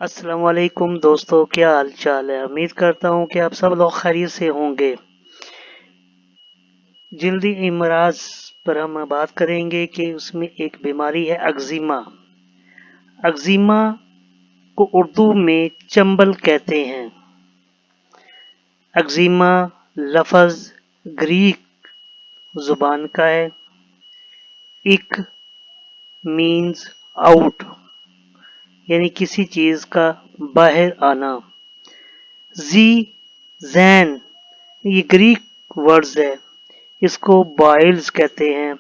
अस्सलाम वालेकुम दोस्तों, क्या हाल चाल है। उम्मीद करता हूँ कि आप सब लोग खैरियत से होंगे। जल्दी इमराज पर हम बात करेंगे कि उसमें एक बीमारी है अग्जिमा। अग्जिमा को उर्दू में चंबल कहते हैं। अग्जिमा लफ्ज ग्रीक जुबान का है। इक मीन्स आउट, यानी किसी चीज का बाहर आना। जी जैन, ये ग्रीक वर्ड्स है। इसको बॉइल्स कहते हैं।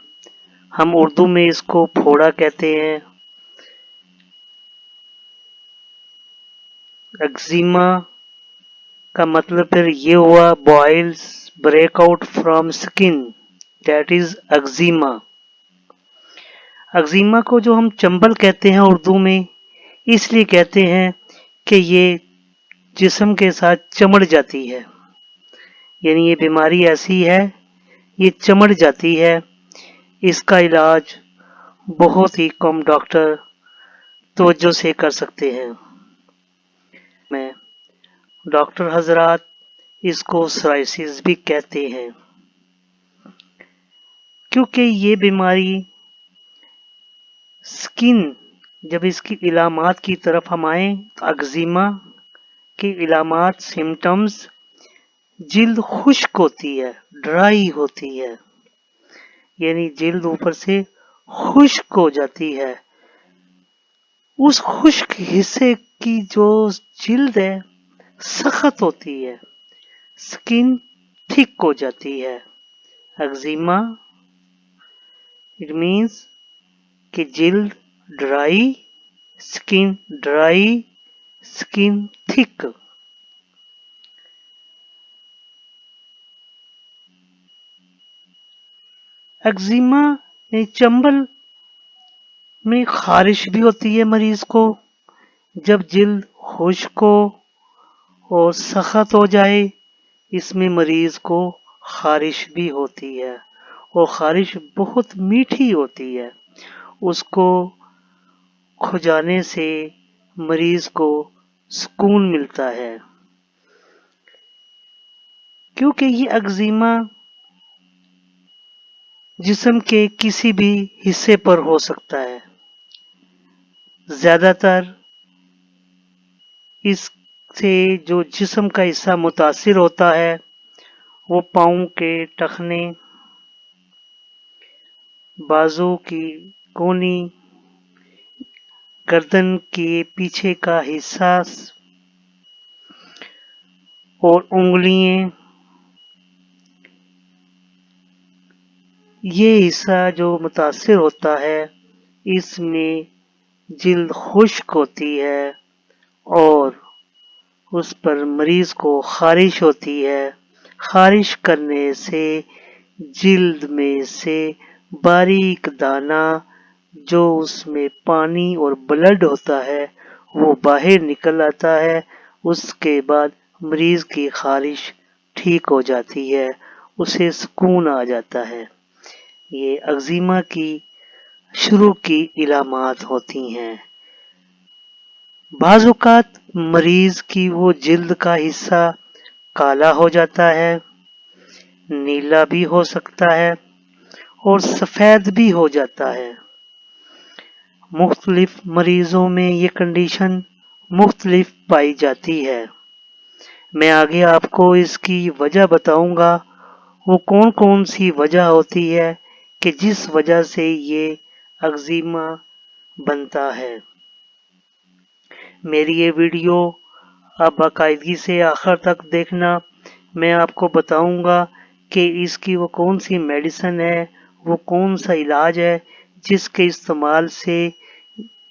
हम उर्दू में इसको फोड़ा कहते हैं। एक्जिमा का मतलब फिर ये हुआ boils break out from skin, that is eczema. Eczema को जो हम चंबल कहते हैं उर्दू में, इसलिए कहते हैं कि ये जिस्म के साथ चमड़ जाती है। यानी ये बीमारी ऐसी है, ये चमड़ जाती है। इसका इलाज बहुत ही कम डॉक्टर तवज्जो से कर सकते हैं। मैं डॉक्टर हजरात इसको सोराइसिस भी कहते हैं, क्योंकि ये बीमारी स्किन, जब इसकी इलामात की तरफ हम आए तो एक्जिमा की इलामात सिम्टम्स, जिल्द खुश्क होती है, ड्राई होती है, यानी जिल्द ऊपर से खुश्क हो जाती है। उस खुश्क हिस्से की जो जिल्द है सख्त होती है, स्किन थिक हो जाती है। एक्जिमा इट मीन्स कि जिल्द dry, skin dry, skin thick. Eczema चंबल में खारिश भी होती है मरीज को। जब जिल्द खुश्क हो और सख्त हो जाए, इसमें मरीज को खारिश भी होती है, और खारिश बहुत मीठी होती है। उसको खुजाने से मरीज को सुकून मिलता है, क्योंकि ये एक्जिमा जिस्म के किसी भी हिस्से पर हो सकता है। ज्यादातर इससे जो जिस्म का हिस्सा मुतासिर होता है वो पाँव के टखने, बाजू की कोनी, गर्दन के पीछे का हिस्सा और उंगलियां। ये हिस्सा जो मुतासिर होता है, इसमें जिल्द खुश्क होती है और उस पर मरीज को खारिश होती है। खारिश करने से जिल्द में से बारीक दाना, जो उसमें पानी और ब्लड होता है, वो बाहर निकल आता है। उसके बाद मरीज की खारिश ठीक हो जाती है, उसे सुकून आ जाता है। ये एक्जिमा की शुरू की इलामात होती हैं। बाज़ औक़ात मरीज की वो जिल्द का हिस्सा काला हो जाता है, नीला भी हो सकता है और सफेद भी हो जाता है। मुख्तलिफ मरीजों में ये कंडीशन मुख्तलिफ पाई जाती है। मैं आगे आपको इसकी वजह बताऊंगा, वो कौन कौन सी वजह होती है कि जिस वजह से ये एक्जिमा बनता है। मेरी ये वीडियो आप बाकायदगी से आखिर तक देखना। मैं आपको बताऊंगा कि इसकी वो कौन सी मेडिसिन है, वो कौन सा इलाज है जिसके इस्तेमाल से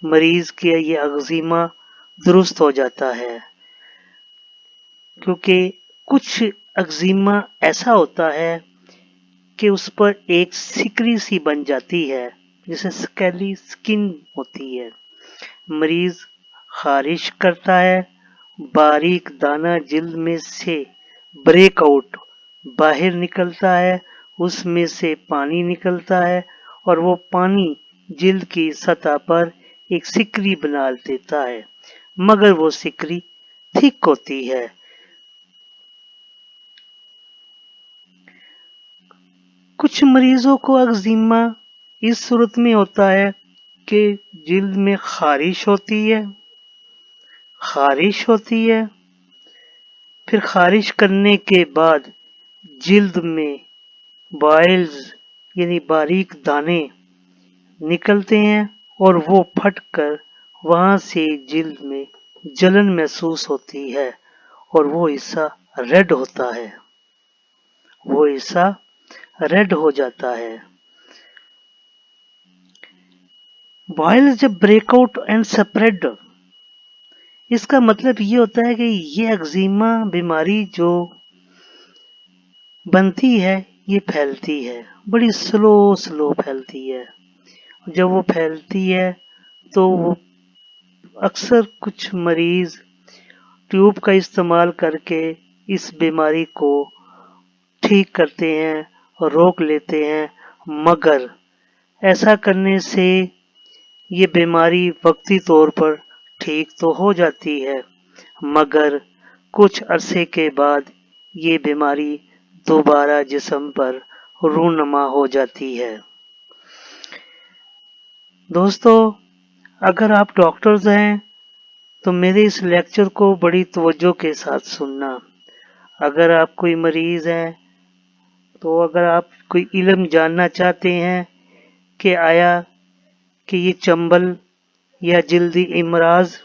मरीज के ये एक्जिमा दुरुस्त हो जाता है। क्योंकि कुछ एक्जिमा ऐसा होता है कि उस पर एक सिकरी सी बन जाती है, जिसे स्केली स्किन होती है। मरीज खारिश करता है, बारीक दाना जिल्द में से ब्रेक आउट बाहर निकलता है, उसमें से पानी निकलता है और वो पानी जिल्द की सतह पर एक सिकरी बना देता है। मगर वो सिकरी थिक होती है। कुछ मरीजों को एक्जिमा इस सूरत में होता है कि जिल्द में खारिश होती है, फिर खारिश करने के बाद जिल्द में बॉयल्स यानी बारीक दाने निकलते हैं और वो फटकर वहां से जिल्द में जलन महसूस होती है और वो हिस्सा रेड हो जाता है। बॉयल्स जब ब्रेकआउट एंड स्प्रेड, इसका मतलब ये होता है कि ये एक्जिमा बीमारी जो बनती है ये फैलती है, बड़ी स्लो फैलती है। जब वो फैलती है तो वो अक्सर कुछ मरीज ट्यूब का इस्तेमाल करके इस बीमारी को ठीक करते हैं और रोक लेते हैं, मगर ऐसा करने से ये बीमारी वक्ती तौर पर ठीक तो हो जाती है, मगर कुछ अरसे के बाद ये बीमारी दोबारा जिस्म पर रूनुमा हो जाती है। दोस्तों, अगर आप डॉक्टर्स हैं तो मेरे इस लेक्चर को बड़ी तवज्जो के साथ सुनना। अगर आप कोई मरीज हैं तो अगर आप कोई इल्म जानना चाहते हैं कि आया कि ये चंबल या जिल्दी इमराज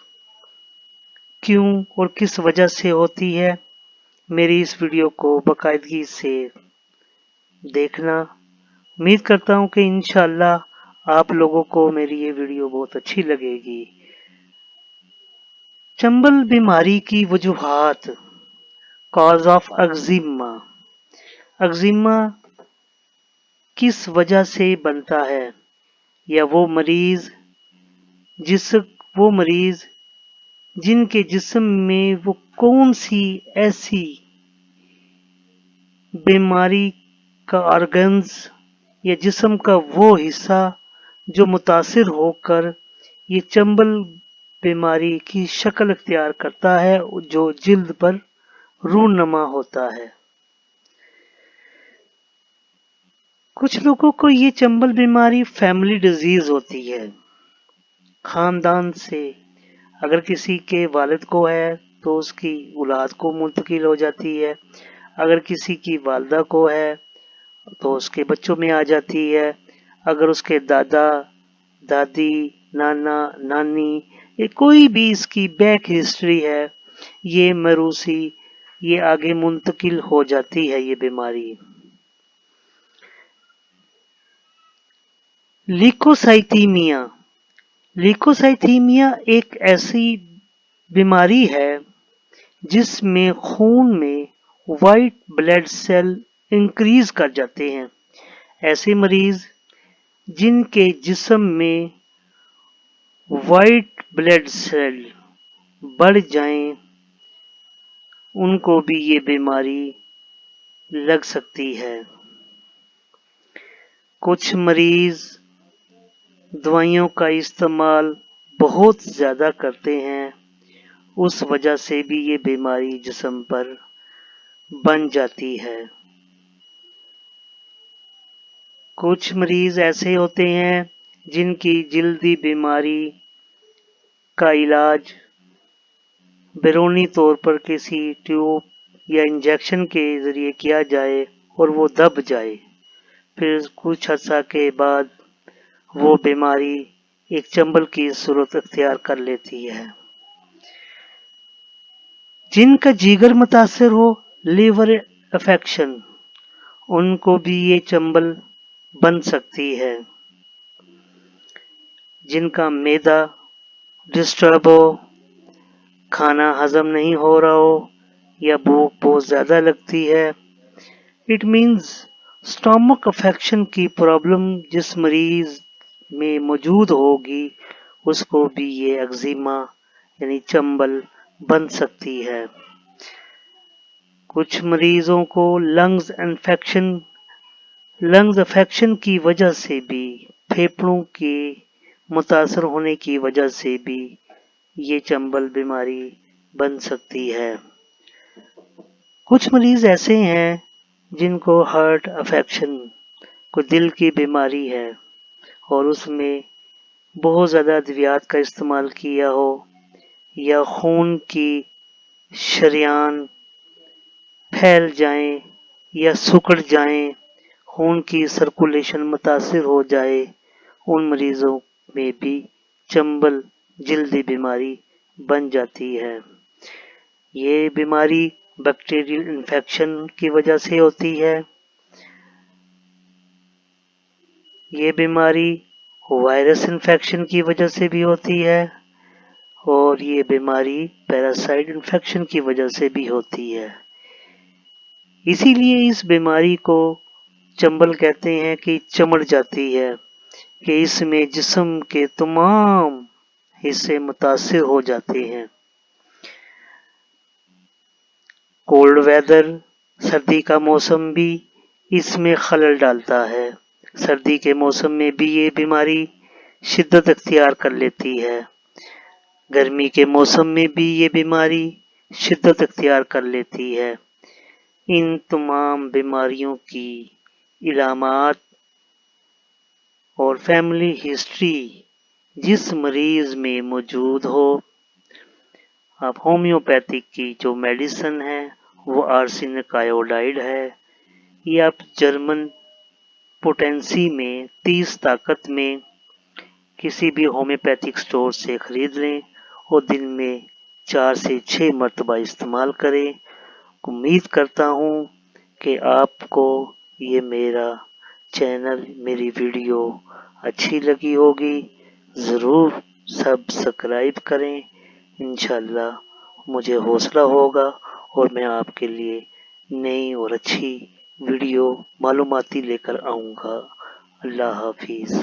क्यों और किस वजह से होती है, मेरी इस वीडियो को बाकायदगी से देखना। उम्मीद करता हूँ कि इंशाअल्लाह आप लोगों को मेरी ये वीडियो बहुत अच्छी लगेगी। चंबल बीमारी की वजूहात, कॉज ऑफ एक्जिमा। एक्जिमा किस वजह से बनता है, या वो मरीज जिनके जिस्म में वो कौन सी ऐसी बीमारी का ऑर्गन्स या जिस्म का वो हिस्सा जो मुतासिर होकर ये चंबल बीमारी की शक्ल इख्तियार करता है, जो जिल्द पर रूनुमा होता है। कुछ लोगों को ये चंबल बीमारी फैमिली डिजीज होती है, खानदान से। अगर किसी के वालिद को है तो उसकी औलाद को मुंतकिल हो जाती है, अगर किसी की वालदा को है तो उसके बच्चों में आ जाती है, अगर उसके दादा दादी नाना नानी ये कोई भी इसकी बैक हिस्ट्री है, ये मरूसी, ये आगे मुंतकिल हो जाती है ये बीमारी। ल्यूकोसाइथीमिया एक ऐसी बीमारी है जिसमें खून में वाइट ब्लड सेल इंक्रीज कर जाते हैं। ऐसे मरीज जिनके जिस्म में वाइट ब्लड सेल बढ़ जाएं, उनको भी ये बीमारी लग सकती है। कुछ मरीज दवाइयों का इस्तेमाल बहुत ज्यादा करते हैं, उस वजह से भी ये बीमारी जिस्म पर बन जाती है। कुछ मरीज ऐसे होते हैं जिनकी जिल्दी बीमारी का इलाज बैरूनी तौर पर किसी ट्यूब या इंजेक्शन के जरिए किया जाए और वो दब जाए, फिर कुछ अर्सा के बाद वो बीमारी एक चंबल की सूरत इख्तियार कर लेती है। जिनका जिगर मुतासिर हो, लीवर अफेक्शन, उनको भी ये चंबल बन सकती है। जिनका मैदा डिस्टर्ब हो, खाना हजम नहीं हो रहा हो या भूख बहुत ज्यादा लगती है, इट मीन्स स्टमक अफेक्शन की प्रॉब्लम जिस मरीज में मौजूद होगी, उसको भी ये एक्जिमा यानी चंबल बन सकती है। कुछ मरीजों को लंग्स अफेक्शन की वजह से भी, फेफड़ों के मुतासर होने की वजह से भी یہ چنبل بیماری بن سکتی ہے۔ کچھ مریض ایسے ہیں جن کو ہارٹ افیکشن، کوئی دل کی بیماری ہے اور اس میں بہت زیادہ ادویات کا استعمال کیا ہو، یا خون کی شریان پھیل جائیں یا سکڑ جائیں، خون کی سرکولیشن متاثر ہو جائے، ان مریضوں میں بھی چنبل جلدی بیماری بن جاتی ہے۔ یہ بیماری بیکٹیریل انفیکشن کی وجہ سے ہوتی ہے۔ یہ بیماری وائرس انفیکشن کی وجہ سے بھی ہوتی ہے، اور یہ بیماری پیراسائٹ انفیکشن کی وجہ سے بھی ہوتی ہے۔ اسی لیے اس بیماری کو چنبل کہتے ہیں کہ چمڑ جاتی ہے، کہ اس میں جسم کے تمام حصے متاثر ہو جاتے ہیں۔ کولڈ ویدر، سردی کا موسم بھی اس میں خلل ڈالتا ہے۔ سردی کے موسم میں بھی یہ بیماری شدت اختیار کر لیتی ہے۔ گرمی کے موسم میں بھی یہ بیماری شدت اختیار کر لیتی ہے۔ ان تمام بیماریوں کی علامات اور فیملی ہسٹری جس مریض میں موجود ہو، اب ہومیوپیتھک کی جو میڈیسن ہے وہ آرسینک آیوڈائڈ ہے، یہ آپ جرمن پوٹینسی میں 30 طاقت میں کسی بھی ہومیوپیتھک سٹور سے خرید لیں اور دن میں 4 سے 6 مرتبہ استعمال کریں۔ امید کرتا ہوں کہ آپ کو یہ میرا چینل، میری ویڈیو اچھی لگی ہوگی۔ ضرور سبسکرائب کریں، انشاءاللہ مجھے حوصلہ ہوگا اور میں آپ کے لیے نئی اور اچھی ویڈیو معلوماتی لے کر آؤں گا۔ اللہ حافظ۔